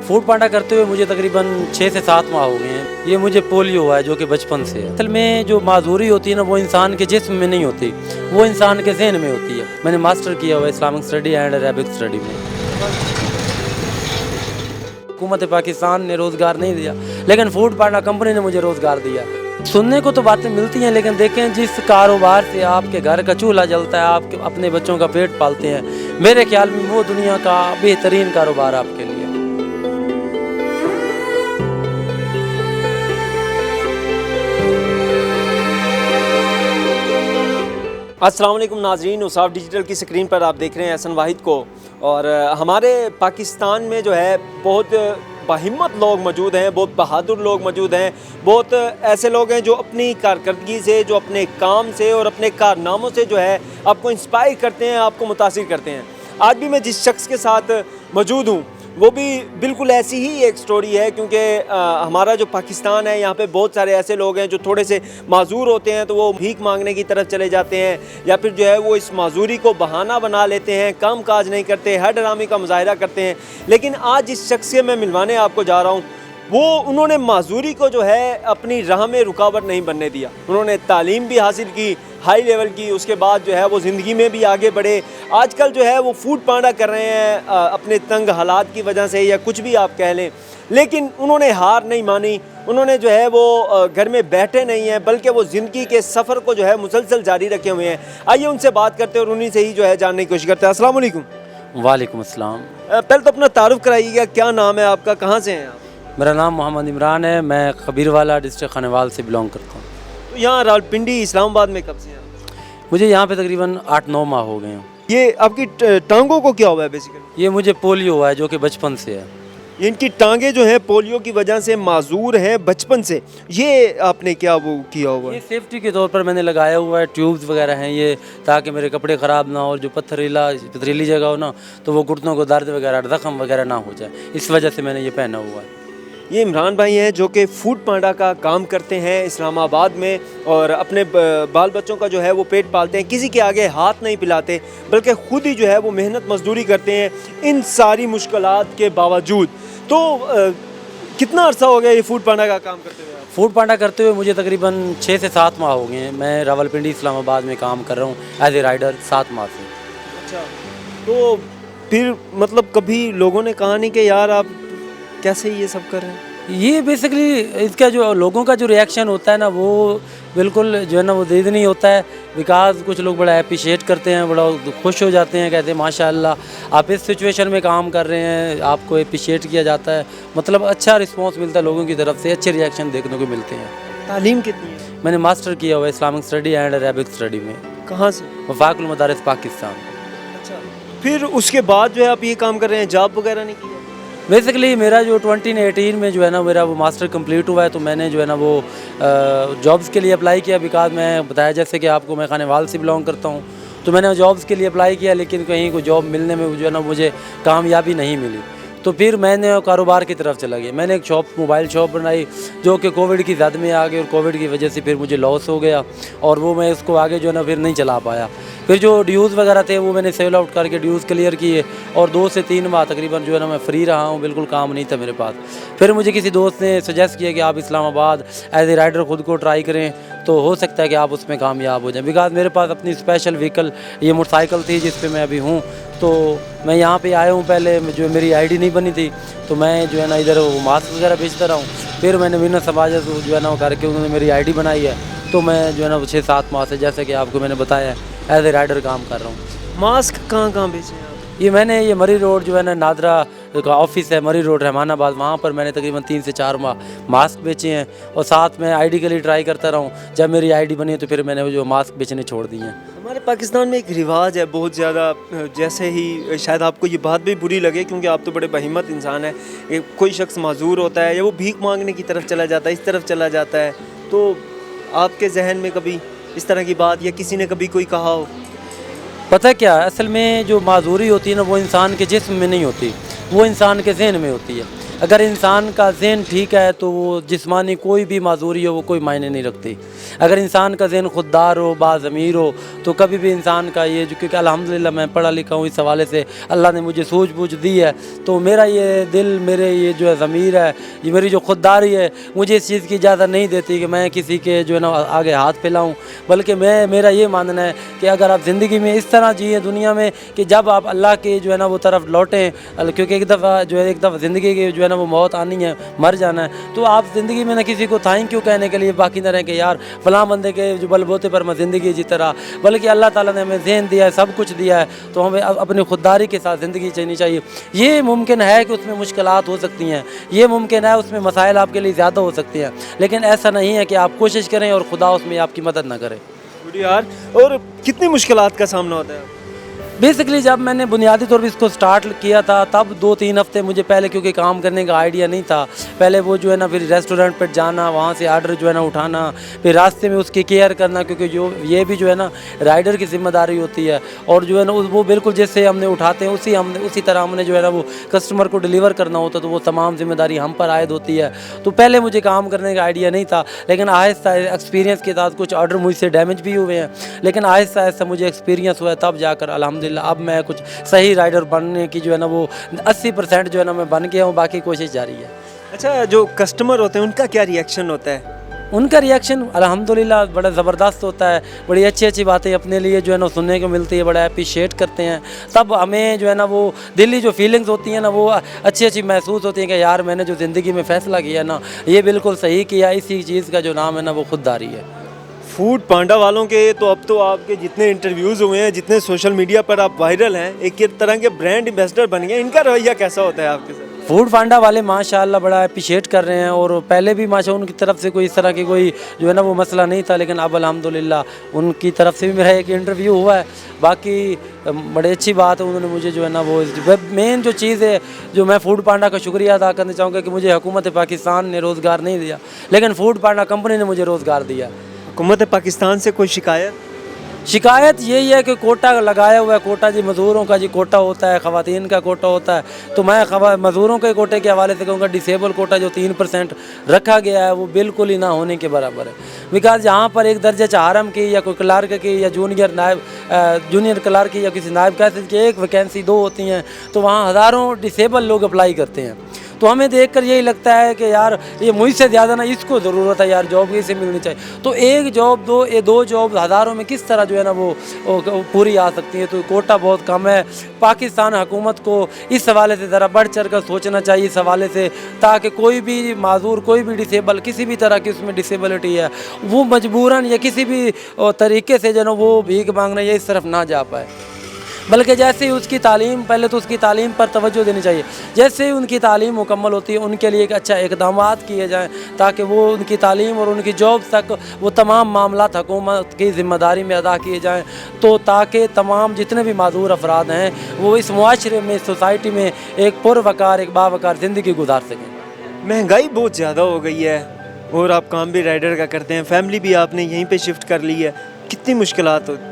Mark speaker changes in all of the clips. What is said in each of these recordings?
Speaker 1: Food पांडा करते हुए मुझे तकरीबन 6 से 7 माह हो गए हैं। ये मुझे पोलियो हुआ है जो कि बचपन से है। असल में जो माजूरी होती है ना वो इंसान के जिस्म में नहीं होती, वो इंसान के जहन में होती है। मैंने मास्टर किया हुआ है Islamic study and Arabic study में। हुकूमत पाकिस्तान ने रोज़गार नहीं दिया, लेकिन फूड पांडा कंपनी ने मुझे रोज़गार दिया। सुनने को तो बातें मिलती हैं, लेकिन देखें जिस कारोबार से आपके घर का चूल्हा जलता है, आप अपने बच्चों का पेट पालते हैं, मेरे ख्याल में वो दुनिया का बेहतरीन कारोबार आपके लिए।
Speaker 2: अस्सलाम वालेकुम नाज़रीन, उसाफ डिजिटल की स्क्रीन पर आप देख रहे हैं हसन वाहिद को। और हमारे पाकिस्तान में जो है बहुत बाहिम्मत लोग मौजूद हैं, बहुत बहादुर लोग मौजूद हैं, बहुत ऐसे लोग हैं जो अपनी कारकर्दगी से, जो अपने काम से और अपने कारनामों से जो है आपको इंस्पायर करते हैं, आपको मुतासिर करते हैं। आज भी मैं जिस शख्स के साथ मौजूद हूँ वो भी बिल्कुल ऐसी ही एक स्टोरी है, क्योंकि हमारा जो पाकिस्तान है यहाँ पे बहुत सारे ऐसे लोग हैं जो थोड़े से माजूर होते हैं तो वो भीख मांगने की तरफ चले जाते हैं, या फिर जो है वो इस माजूरी को बहाना बना लेते हैं, काम काज नहीं करते, हर ड्रामे का मुजाहरा करते हैं। लेकिन आज जिस शख्स से मैं मिलवाने आपको जा रहा हूँ उन्होंने माजूरी को जो है अपनी राह में रुकावट नहीं बनने दिया। उन्होंने तालीम भी हासिल की, हाई लेवल की, उसके बाद जो है वो ज़िंदगी में भी आगे बढ़े। आजकल जो है वो फूड पांडा कर रहे हैं अपने तंग हालात की वजह से, या कुछ भी आप कह लें, लेकिन उन्होंने हार नहीं मानी। उन्होंने जो है वो घर में बैठे नहीं हैं, बल्कि वो ज़िंदगी के सफ़र को जो है मुसलसल जारी रखे हुए हैं। आइए उनसे बात करते हैं और उन्हीं से ही जो है जानने की कोशिश करते हैं। अस्सलाम वालेकुम।
Speaker 1: वालेकुम अस्सलाम।
Speaker 2: पहले तो अपना तारुफ कराइएगा, क्या नाम है आपका, कहाँ से हैं आप?
Speaker 1: मेरा नाम मोहम्मद इमरान है, मैं खबीरवाला डिस्ट्रिक्ट खानेवाल से बिलोंग करता हूँ।
Speaker 2: तो यहाँ रावलपिंडी इस्लामाबाद में कब से हैं?
Speaker 1: मुझे यहाँ पे तकरीबन 8-9 माह हो गए हैं।
Speaker 2: ये आपकी टांगों को क्या हुआ है बेसिकली?
Speaker 1: ये मुझे पोलियो हुआ है जो कि बचपन से है।
Speaker 2: इनकी टांगे जो हैं पोलियो की वजह से माजूर हैं बचपन से। ये आपने क्या वो किया हुआ
Speaker 1: ये
Speaker 2: है?
Speaker 1: सेफ्टी के तौर पर मैंने लगाया हुआ है, ट्यूब्स वगैरह हैं ये, ताकि मेरे कपड़े ख़राब ना हो और जो पथरीली जगह हो ना तो वो घुटनों को दर्द वगैरह, ज़ख़म वगैरह ना हो जाए, इस वजह से मैंने ये पहना हुआ है।
Speaker 2: ये इमरान भाई हैं जो कि फूड पांडा का काम करते हैं इस्लामाबाद में, और अपने बाल बच्चों का जो है वो पेट पालते हैं, किसी के आगे हाथ नहीं पिलाते, बल्कि ख़ुद ही जो है वो मेहनत मजदूरी करते हैं इन सारी मुश्किलात के बावजूद। तो कितना अर्सा हो गया ये फूड पांडा का काम करते हुए?
Speaker 1: फूड पांडा करते हुए मुझे तकरीबन 6 से 7 माह हो गए हैं। मैं रावलपिंडी इस्लामाबाद में काम कर रहा हूँ एज ए राइडर 7 माह से।
Speaker 2: अच्छा, तो फिर मतलब कभी लोगों ने कहा नहीं कि यार आप कैसे ये सब कर रहे हैं?
Speaker 1: ये बेसिकली इसका जो लोगों का जो रिएक्शन होता है ना वो बिल्कुल जो है ना वो दीद नहीं होता है। बिकॉज कुछ लोग बड़ा अप्रिशिएट करते हैं, बड़ा खुश हो जाते हैं, कहते हैं माशाल्लाह आप इस सिचुएशन में काम कर रहे हैं, आपको अप्रिशिएट किया जाता है, मतलब अच्छा रिस्पांस मिलता है लोगों की तरफ से, अच्छे रिएक्शन देखने को मिलते हैं।
Speaker 2: तालीम कितनी है?
Speaker 1: मैंने मास्टर किया हुआ है Islamic study and Arabic study में।
Speaker 2: कहाँ से?
Speaker 1: वफाकुल मदारिस पाकिस्तान।
Speaker 2: अच्छा, फिर उसके बाद जो है आप ये काम कर रहे हैं, जॉब वगैरह नहीं किया?
Speaker 1: बेसिकली मेरा जो 2018 में जो है ना मेरा वो मास्टर कंप्लीट हुआ है, तो मैंने जो है ना वो जॉब्स के लिए अप्लाई किया। बिकॉज मैं बताया जैसे कि आपको मैं खानेवाल से बिलोंग करता हूँ, तो मैंने जॉब्स के लिए अप्लाई किया, लेकिन कहीं कोई जॉब मिलने में जो है ना मुझे कामयाबी नहीं मिली। तो फिर मैंने कारोबार की तरफ चला गया। मैंने एक मोबाइल शॉप बनाई जो कि कोविड की जद में आ गई, और कोविड की वजह से फिर मुझे लॉस हो गया, और वो मैं इसको आगे जो है ना फिर नहीं चला पाया। फिर जो ड्यूज़ वगैरह थे वो मैंने सेल आउट करके ड्यूज़ क्लियर किए, और 2 से 3 माह तकरीबन जो है ना मैं फ्री रहा हूँ, बिल्कुल काम नहीं था मेरे पास। फिर मुझे किसी दोस्त ने सजेस्ट किया कि आप इस्लामाबाद एज ए राइडर ख़ुद को ट्राई करें, तो हो सकता है कि आप उसमें कामयाब हो जाएं। बिकॉज मेरे पास अपनी स्पेशल व्हीकल ये मोटरसाइकिल थी जिस पे मैं अभी हूँ, तो मैं यहाँ पे आया हूँ। पहले जो मेरी आईडी नहीं बनी थी, तो मैं जो है ना इधर वो मास्क वगैरह बेचता रहा हूँ। फिर मैंने विनर समाज जो है ना वो करके उन्होंने मेरी आईडी बनाई है, तो मैं जो है ना 6-7 माह से, जैसे कि आपको मैंने बताया, एज ए राइडर काम कर रहा हूँ।
Speaker 2: मास्क कहाँ बेचे हैं आप?
Speaker 1: ये मरी रोड जो है ना नादरा का ऑफिस है, मरी रोड रहमानाबाद, वहाँ पर मैंने तकरीबन 3 से 4 माह मास्क बेचे हैं, और साथ में आईडी के लिए ट्राई करता रहा हूँ। जब मेरी आईडी बनी तो फिर मैंने वो जो मास्क बेचने छोड़ दिए हैं।
Speaker 2: हमारे पाकिस्तान में एक रिवाज है बहुत ज़्यादा, जैसे ही शायद आपको ये बात भी बुरी लगे क्योंकि आप तो बड़े बहिम्मत इंसान हैं, कोई शख्स माजूर होता है या वो भीख मांगने की तरफ चला जाता है, इस तरफ चला जाता है, तो आपके जहन में कभी इस तरह की बात या किसी ने कभी कोई कहा हो?
Speaker 1: पता क्या, असल में जो माजूरी होती है ना वो इंसान के जिस्म में नहीं होती, वो इंसान के जहन में होती है। अगर इंसान का ज़हन ठीक है तो वो जिस्मानी कोई भी माजूरी हो वो कोई मायने नहीं रखती। अगर इंसान का ज़हन खुददार हो, बाज़मीर हो, तो कभी भी इंसान का ये जो, क्योंकि अल्हम्दुलिल्लाह मैं पढ़ा लिखा हूँ, इस हवाले से अल्लाह ने मुझे सूझबूझ दी है, तो मेरा ये दिल, मेरे ये जो है ज़मीर है, ये मेरी जो खुददारी है, मुझे इस चीज़ की इजाज़त नहीं देती कि मैं किसी के जो है ना आगे हाथ फैलाऊँ। बल्कि मेरा ये मानना है कि अगर आप ज़िंदगी में इस तरह जिए दुनिया में कि जब आप अल्लाह के जो है ना वो तरफ लौटें, क्योंकि एक दफ़ा ज़िंदगी की जो है ना वो मौत आनी है, मर जाना है, तो आप ज़िंदगी में ना किसी को थैंक यू कहने के लिए बाकी ना रहें कि यार फ़लाँ बंदे के जो बलबूते पर मैं ज़िंदगी जीता रहा, बल्कि अल्लाह ताला ने हमें ज़हन दिया है, सब कुछ दिया है, तो हमें अपनी खुददारी के साथ ज़िंदगी जीनी चाहिए। ये मुमकिन है कि उसमें मुश्किलात हो सकती हैं, ये मुमकिन है उसमें मसाइल आपके लिए ज़्यादा हो सकते हैं, लेकिन ऐसा नहीं है कि आप कोशिश करें और खुदा उसमें आपकी मदद ना करे।
Speaker 2: यार, और कितनी मुश्किलात का सामना होता है?
Speaker 1: बेसिकली जब मैंने बुनियादी तौर पर इसको स्टार्ट किया था तब 2-3 हफ्ते मुझे पहले, क्योंकि काम करने का आइडिया नहीं था, पहले वो जो है ना फिर रेस्टोरेंट पर जाना, वहाँ से आर्डर जो है ना उठाना, फिर रास्ते में उसकी केयर करना, क्योंकि जो ये भी जो है ना राइडर की ज़िम्मेदारी होती है, और जो है ना वो बिल्कुल जैसे हमने उठाते हैं उसी तरह हमने जो है ना वो कस्टमर को डिलीवर करना होता, तो वो तमाम ज़िम्मेदारी हम पर आयद होती है। तो पहले मुझे काम करने का आइडिया नहीं था, लेकिन आहिस्ता एक्सपीरियंस के साथ कुछ ऑर्डर मुझसे डैमेज भी हुए हैं, लेकिन आहिस्ता आहिस्ता मुझे एक्सपीरियंस हुआ है, तब जाकर अल्हम्दुलिल्लाह अब मैं कुछ सही राइडर बनने की जो है ना वो 80% जो है ना मैं बन गया हूँ, बाकी कोशिश जारी है।
Speaker 2: अच्छा, जो कस्टमर होते हैं उनका क्या रिएक्शन होता है?
Speaker 1: उनका रिएक्शन अल्हम्दुलिल्लाह बड़ा ज़बरदस्त होता है, बड़ी अच्छी अच्छी बातें अपने लिए जो है ना सुनने को मिलती है, बड़ा अप्रिशिएट करते हैं, तब हमें जो है ना वो दिली जो फीलिंग्स होती हैं ना वो अच्छी अच्छी महसूस होती हैं कि यार मैंने जो ज़िंदगी में फ़ैसला किया ना ये बिल्कुल सही किया, इसी चीज़ का जो नाम है ना वो खुददारी है।
Speaker 2: फूड पांडा वालों के तो अब तो आपके जितने इंटरव्यूज़ हुए हैं, जितने सोशल मीडिया पर आप वायरल हैं, एक तरह के ब्रांड एम्बेसडर बन गए, इनका रवैया कैसा होता है आपके साथ?
Speaker 1: फूड पांडा वाले माशाल्लाह बड़ा अप्रिशिएट कर रहे हैं, और पहले भी माशा उनकी तरफ से कोई इस तरह की कोई जो है ना वो मसला नहीं था, लेकिन अब अल्हम्दुलिल्लाह उनकी तरफ से भी मेरा एक इंटरव्यू हुआ है। बाकी बड़ी अच्छी बात है, उन्होंने मुझे जो है ना वो मेन जो चीज़ है जो मैं फूड पांडा का शुक्रिया अदा करना चाहूँगा कि मुझे हुकूमत पाकिस्तान ने रोज़गार नहीं दिया, लेकिन फूड पांडा कंपनी ने मुझे रोज़गार दिया।
Speaker 2: हुकूमत पाकिस्तान से कोई
Speaker 1: शिकायत यही है कि कोटा लगाया हुआ है, कोटा जी मज़दूरों का जी कोटा होता है, ख़वातीन का कोटा होता है, तो मैं मज़दूरों के कोटे के हवाले से कहूँगा डिसेबल कोटा जो 3% रखा गया है वो बिल्कुल ही ना होने के बराबर है। बिकॉज यहाँ पर एक दर्जा चाहरम की या कोई क्लार्क की या जूनियर क्लार्क की या किसी नायब कैसे की एक वैकेंसी 2 होती हैं, तो वहाँ हज़ारों डिसेबल लोग अप्लाई करते हैं, तो हमें देखकर यही लगता है कि यार ये मुझसे ज़्यादा ना इसको ज़रूरत है यार जॉब इसे मिलनी चाहिए, तो एक जॉब दो जॉब हज़ारों में किस तरह जो है ना वो पूरी आ सकती है, तो कोटा बहुत कम है। पाकिस्तान हुकूमत को इस हवाले से ज़रा बढ़ चढ़ कर सोचना चाहिए इस हवाले से, ताकि कोई भी माजूर, कोई भी डिसेबल, किसी भी तरह की उसमें डिसेबिलिटी है, वो मजबूरन या किसी भी तरीके से जो है ना वो भीख मांगना या इस तरफ ना जा पाए, बल्कि जैसे ही उसकी तालीम, पहले तो उसकी तालीम पर तवज्जो देनी चाहिए, जैसे ही उनकी तालीम मुकम्मल होती है उनके लिए एक अच्छा इक़दामात किए जाएँ ताकि वो उनकी तालीम और उनकी जॉब तक वो तमाम मामलात हुकूमत की ज़िम्मेदारी में अदा किए जाएँ, तो ताकि तमाम जितने भी माजूर अफराद हैं वो इस मुआशरे में, सोसाइटी में एक पुरवकार, एक बावकार ज़िंदगी गुजार सकें।
Speaker 2: महंगाई बहुत ज़्यादा हो गई है और आप काम भी राइडर का करते हैं, फैमिली भी आपने यहीं पे शिफ्ट कर ली है, कितनी मुश्किलात होती?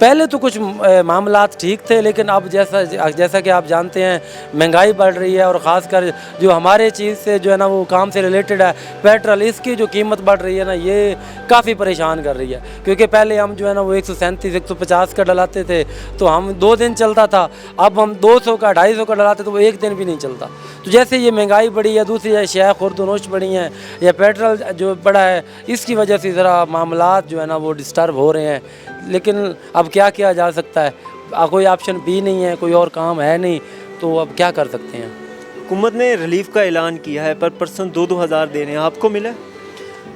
Speaker 1: पहले तो कुछ मामलात ठीक थे, लेकिन अब जैसा कि आप जानते हैं महंगाई बढ़ रही है, और ख़ासकर जो हमारे चीज़ से जो है ना वो काम से रिलेटेड है पेट्रोल, इसकी जो कीमत बढ़ रही है ना ये काफ़ी परेशान कर रही है, क्योंकि पहले हम जो है ना वो 137-150 का डलाते थे तो हम 2 दिन चलता था, अब हम 200 का 250 का डलाते तो वो 1 दिन भी नहीं चलता। तो जैसे ये महंगाई बढ़ी है, दूसरी अशिया खुर्दनोश बढ़ी हैं, या पेट्रोल जो बढ़ा है, इसकी वजह से ज़रा मामलात जो है ना वो डिस्टर्ब हो रहे हैं, लेकिन अब क्या किया जा सकता है, कोई ऑप्शन भी नहीं है, कोई और काम है नहीं, तो अब क्या कर सकते हैं।
Speaker 2: हुकूमत ने रिलीफ का ऐलान किया है, पर पर्सन 2-2 हज़ार दे रहे हैं, आपको मिला?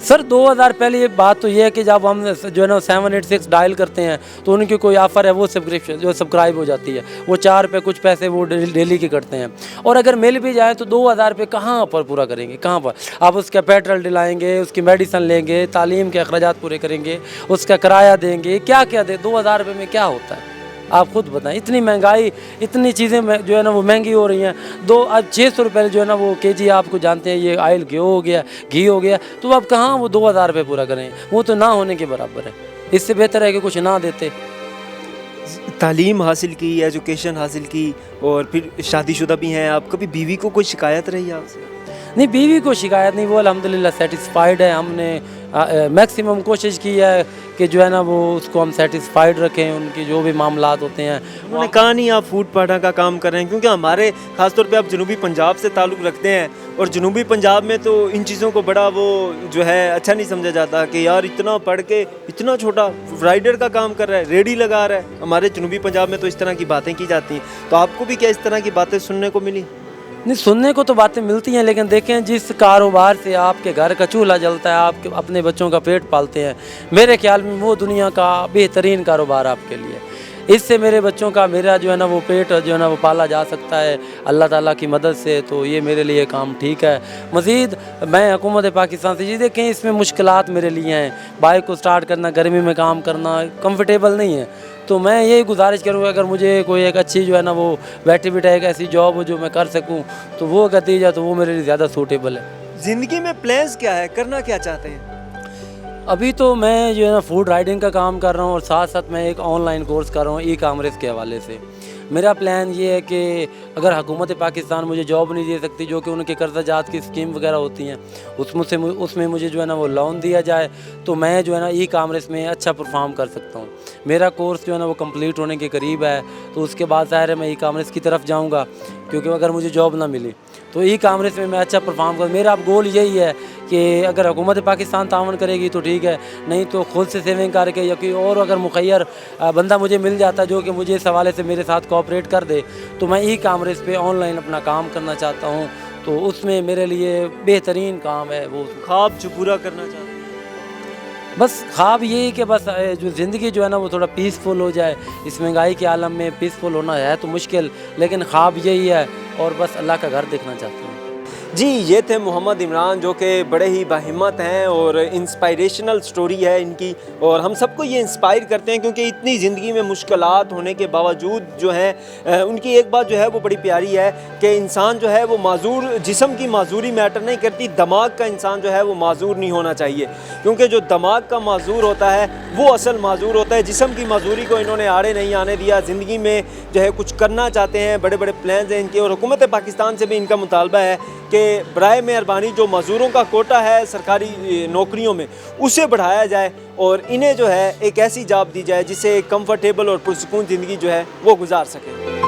Speaker 1: सर 2000 पहले ये बात तो ये है कि जब हम जो है ना 786 डायल करते हैं तो उनकी कोई ऑफ़र है वो सब्सक्रिप्शन जो सब्सक्राइब हो जाती है, वो 4 पे कुछ पैसे वो डेली के करते हैं, और अगर मिल भी जाए तो 2000 पे कहाँ पर पूरा करेंगे, कहाँ पर आप उसका पेट्रोल दिलाएंगे, उसकी मेडिसन लेंगे, तालीम के अखराजात पूरे करेंगे, उसका किराया देंगे, क्या क्या दे, 2000 रुपये में क्या होता है आप खुद बताएं। इतनी महंगाई, इतनी चीज़ें जो है ना वो महंगी हो रही हैं। अब 600 रुपये जो है ना वो केजी, आपको जानते हैं ये ऑयल घी हो गया, तो अब कहाँ वो 2000 रुपये पूरा करें, वो तो ना होने के बराबर है। इससे बेहतर है कि कुछ ना देते।
Speaker 2: तालीम हासिल की, एजुकेशन हासिल की और फिर शादीशुदा भी हैं आप, कभी बीवी को कोई शिकायत रही है आपसे?
Speaker 1: नहीं, बीवी को शिकायत नहीं, वो अल्हम्दुलिल्लाह सेटिस्फाइड है। हमने मैक्सिमम कोशिश की है कि जो है ना वो उसको हम सेटिस्फाइड रखें, उनकी जो भी मामलात होते हैं।
Speaker 2: उन्होंने कहा नहीं आप फूड पाटा का काम कर रहे हैं, क्योंकि हमारे ख़ासतौर पे आप जनूबी पंजाब से ताल्लुक़ रखते हैं और जनूबी पंजाब में तो इन चीज़ों को बड़ा वो जो है अच्छा नहीं समझा जाता कि यार इतना पढ़ के इतना छोटा राइडर का काम कर रहा है, रेडी लगा रहा है। हमारे जनूबी पंजाब में तो इस तरह की बातें की जाती हैं, तो आपको भी क्या इस तरह की बातें सुनने को मिली?
Speaker 1: नहीं, सुनने को तो बातें मिलती हैं, लेकिन देखें जिस कारोबार से आपके घर का चूल्हा जलता है, आपके अपने बच्चों का पेट पालते हैं, मेरे ख्याल में वो दुनिया का बेहतरीन कारोबार आपके लिए। इससे मेरे बच्चों का मेरा जो है ना वो पेट जो है ना वो पाला जा सकता है अल्लाह ताला की मदद से, तो ये मेरे लिए काम ठीक है। मज़ीद मैं हुकूमत पाकिस्तान से ये देखें, इसमें मुश्किलात मेरे लिए हैं। बाइक को स्टार्ट करना, गर्मी में काम करना कंफर्टेबल नहीं है, तो मैं यही गुजारिश करूँगा अगर मुझे कोई एक अच्छी जो है ना वो बैठे बिठाए एक ऐसी जॉब हो जो मैं कर सकूँ, तो वो अगर दी जाए तो वो मेरे लिए ज़्यादा सूटेबल है।
Speaker 2: ज़िंदगी में प्लान्स क्या है, करना क्या चाहते हैं?
Speaker 1: अभी तो मैं जो है ना फूड राइडिंग का काम कर रहा हूँ और साथ साथ मैं एक ऑनलाइन कोर्स कर रहा हूँ ई कामर्स के हवाले से। मेरा प्लान ये है कि अगर हुकूमत पाकिस्तान मुझे जॉब नहीं दे सकती, जो कि उनके कर्जा जात की स्कीम वगैरह होती हैं, उसमें मुझे जो है ना वो लोन दिया जाए, तो मैं जो है ना ई कामर्स में अच्छा परफॉर्म कर सकता हूँ। मेरा कोर्स जो है ना वो कंप्लीट होने के करीब है, तो उसके बाद ज़ाहिर है मैं ई कामर्स की तरफ जाऊँगा, क्योंकि अगर मुझे जॉब ना मिली तो ई कामर्स में मैं अच्छा परफॉर्म करूँ। मेरा अब गोल यही है कि अगर हुकूमत पाकिस्तान तावन करेगी तो ठीक है, नहीं तो खुद से सेविंग करके या कोई और अगर मुखैर बंदा मुझे मिल जाता जो कि मुझे इस हवाले से मेरे साथ कोऑपरेट कर दे, तो मैं ई कामर्स पे ऑनलाइन अपना काम करना चाहता हूँ। तो उसमें मेरे लिए बेहतरीन काम है वो।
Speaker 2: ख्वाब जो पूरा करना चाहते हैं?
Speaker 1: बस ख्वाब यही कि बस जो ज़िंदगी जो है ना वो थोड़ा पीसफुल हो जाए। इस महंगाई के आलम में पीसफुल होना है तो मुश्किल, लेकिन ख्वाब यही है और बस अल्लाह का घर देखना चाहते हैं।
Speaker 2: जी, ये थे मोहम्मद इमरान, जो कि बड़े ही बाहिम्मत हैं और इंस्पायरेशनल स्टोरी है इनकी, और हम सबको ये इंस्पायर करते हैं क्योंकि इतनी ज़िंदगी में मुश्किलात होने के बावजूद जो है उनकी एक बात जो है वो बड़ी प्यारी है कि इंसान जो है वो माजूर, जिस्म की माजूरी मैटर नहीं करती, दिमाग का इंसान जो है वो माजूर नहीं होना चाहिए, क्योंकि जो दिमाग का माजूर होता है वो असल माजूर होता है। जिस्म की माजूरी को इन्होंने आड़े नहीं आने दिया, ज़िंदगी में जो है कुछ करना चाहते हैं, बड़े बड़े प्लान्स हैं इनके, और हुकूमत पाकिस्तान से भी इनका मुतालबा है कि बराए मेहरबानी जो मज़दूरों का कोटा है सरकारी नौकरियों में उसे बढ़ाया जाए और इन्हें जो है एक ऐसी जॉब दी जाए जिससे कंफर्टेबल और पुरसुकून ज़िंदगी जो है वो गुजार सकें।